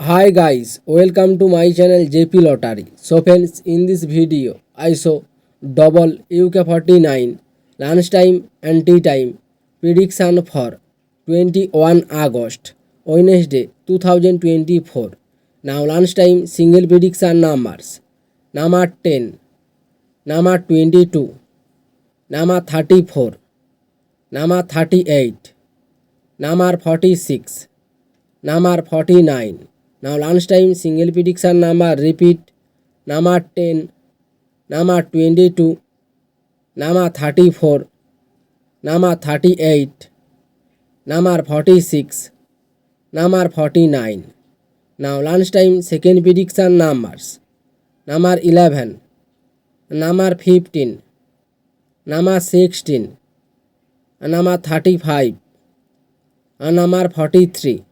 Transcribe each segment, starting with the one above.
Hi guys, welcome to my channel JP Lottery. So friends, in this video I show double UK49 lunchtime and tea time prediction for 21 August Wednesday 2024. Now lunchtime single prediction numbers: number 10, number 22, number 34, number 38, number 46, number 49. Now lunchtime single prediction number repeat: number 10, number 22, number 34, number 38, number 46, number 49. Now lunchtime second prediction numbers: number 11, number 15, number 16, number 35, number 43,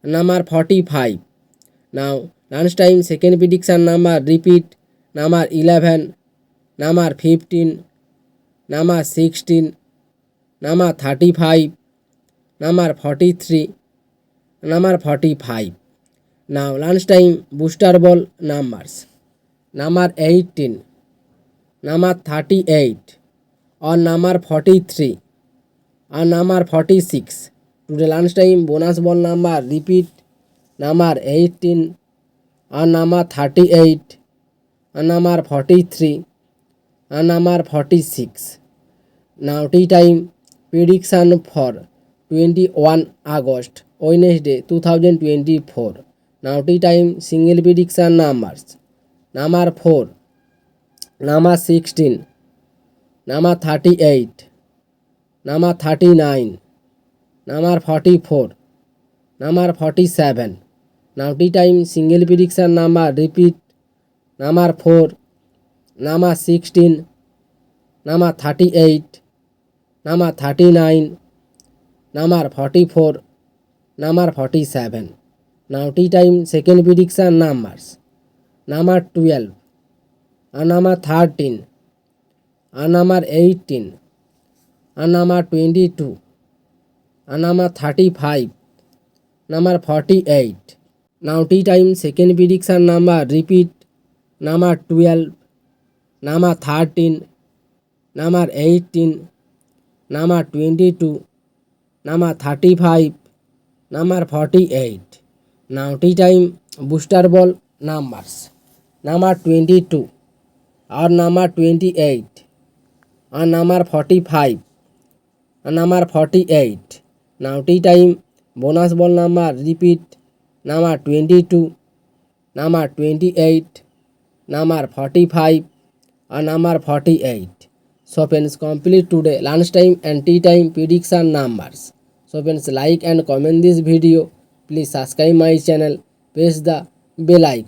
number 45. Now lunchtime second prediction number repeat: number 11, number 15, number 16, number 35, number 43, number 45. Now lunchtime booster ball numbers: number 18, number 38, or number 43, or number 46. Today lunchtime bonus ball number repeat: number 18, or number 38, or number 43, or number 46. Now tea time prediction for 21 August Wednesday 2024. Now tea time single prediction numbers: number 4, number 16, number 38, number 39, number 44, number 47. Now tea time single prediction number repeat: number 4, number 16, number 38, number 39, number 44, number 47. Now tea time second prediction numbers: number 12, and number 13, and number 18, and number 22, and number 35, number 48. Now tea time second prediction number repeat: number 12, number 13, number 18, number 22, number 35, number 48. Now tea time booster ball numbers: number 22, or number 28, or number 45, or number 48. Now tea time bonus ball number repeat: number 22, number 28, number 45, or number 48. So friends, complete today lunchtime and tea time prediction numbers. So friends, like and comment this video. Please subscribe my channel, press the bell icon.